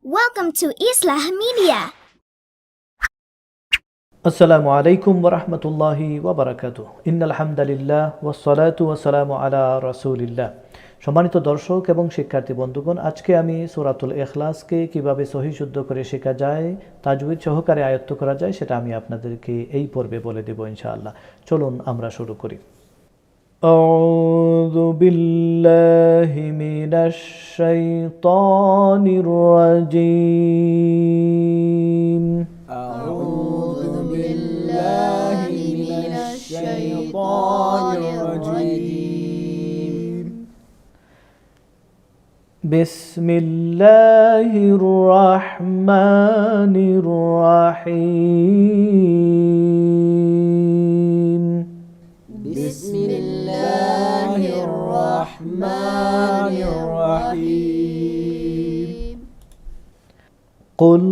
Welcome to Islah Media. আসসালামু আলাইকুম ওয়া রাহমাতুল্লাহি ওয়া বারাকাতুহু ইন্নাল হামদালিল্লাহ ওয়াস সালাতু ওয়াস সালামু আলা রাসূলিল্লাহ। সম্মানিত দর্শক এবং শিক্ষার্থী বন্ধুগণ, আজকে আমি সূরাতুল ইখলাসকে কিভাবে সহিহ শুদ্ধ করে শেখা যায়, তাজউইদ সহকারে আয়ত্ত করা যায়, সেটা আমি আপনাদেরকে এই পর্বে বলে দেব ইনশাআল্লাহ। চলুন আমরা শুরু করি। আউযু বিল্লাহি মিনাশ শাইতানির রাজীম। بسم الله الرحمن الرحيم. بسم الله الرحمن الرحيم. قل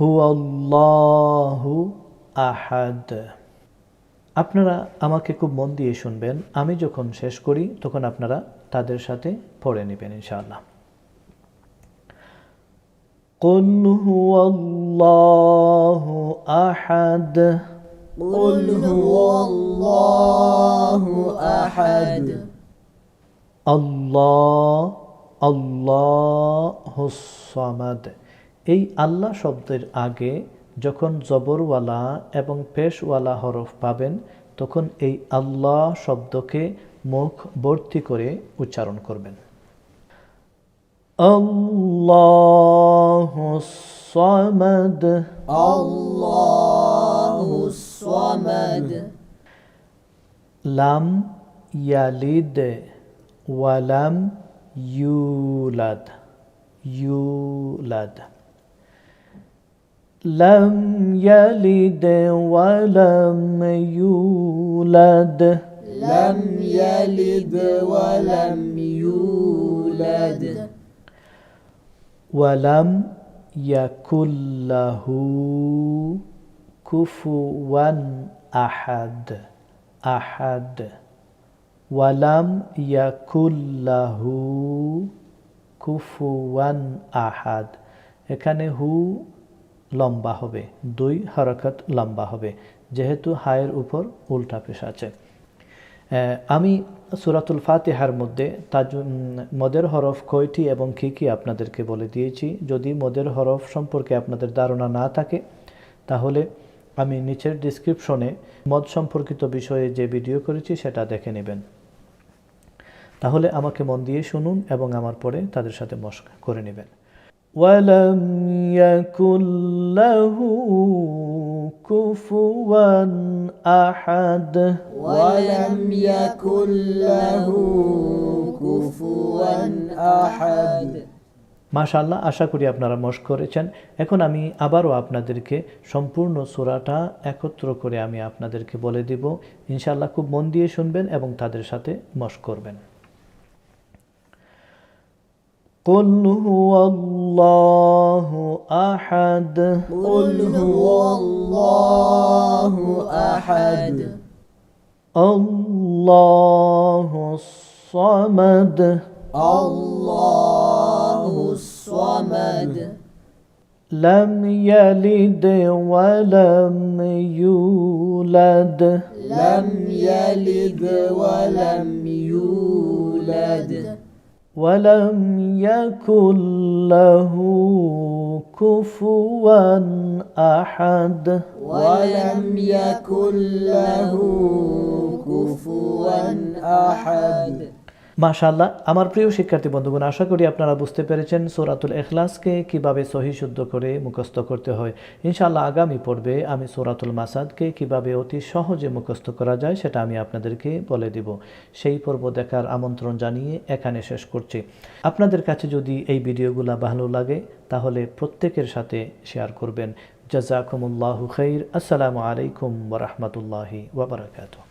هو الله أحد. আপনারা আমাকে খুব মন দিয়ে শুনবেন, আমি যখন শেষ করি তখন আপনারা তাদের সাথে পড়ে নেবেন ইনশাআল্লাহ। قل هو الله أحد. قل هو الله أحد. আল্লাহুস সামাদ। এই আল্লাহ শব্দের আগে যখন জবরওয়ালা এবং পেশওয়ালা হরফ পাবেন তখন এই আল্লাহ শব্দকে মুখ ভর্তি করে উচ্চারণ করবেন। আল্লাহুস সামাদ। আল্লাহুস সামাদ। লাম ইয়ালিদ ওয়ালাম ইউলাদ। ইউলাদ। لم يلد ولم يولد. لم يلد ولم يولد. ولم يكن له كفوا أحد. أحد. ولم يكن له كفوا أحد। এখানে হু লম্বা হবে, দুই হারাকাত লম্বা হবে, যেহেতু হায়ের উপর উল্টা পেশ আছে। আমি সূরাতুল ফাতিহার মধ্যে মদের হরফ কয়টি এবং কী কী আপনাদেরকে বলে দিয়েছি। যদি মদের হরফ সম্পর্কে আপনাদের ধারণা না থাকে তাহলে আমি নিচের ডিসক্রিপশনে মদ সম্পর্কিত বিষয়ে যে ভিডিও করেছি সেটা দেখে নেবেন। তাহলে আমাকে মন দিয়ে শুনুন এবং আমার পরে তাদের সাথে মশক করে নেবেন। ولم يكن له كفوا أحد. ولم يكن له كفوا أحد. মাশাআল্লাহ, আশা করি আপনারা মশক করেছেন। এখন আমি আবারও আপনাদেরকে সম্পূর্ণ সূরাটা একত্র করে আমি আপনাদেরকে বলে দিব ইনশাআল্লাহ। খুব মন দিয়ে শুনবেন এবং তাদের সাথে মশক করবেন। قل هو الله أحد. قل هو الله أحد. الله الصمد. الله الصمد. لم يلد ولم يولد. لم يلد ولم يولد. ولم يكن له كفوا أحد. ولم يكن له كفوا أحد. মাশাআল্লাহ, আমার প্রিয় শিক্ষার্থী বন্ধুগণ, আশা করি আপনারা বুঝতে পেরেছেন সূরাতুল ইখলাসকে কিভাবে সহিহ শুদ্ধ করে মুখস্থ করতে হয়। ইনশাআল্লাহ আগামী পর্বে আমি সূরাতুল মাসাদকে কিভাবে অতি সহজে মুখস্থ করা যায় সেটা আমি আপনাদেরকে বলে দিব। সেই পর্ব দেখার আমন্ত্রণ জানিয়ে এখানে শেষ করছি। আপনাদের কাছে যদি এই ভিডিওগুলো ভালো লাগে তাহলে প্রত্যেকের সাথে শেয়ার করবেন। জাযাকুমুল্লাহু খাইর। আসসালামু আলাইকুম ওয়া রাহমাতুল্লাহি ওয়া বারাকাতুহু।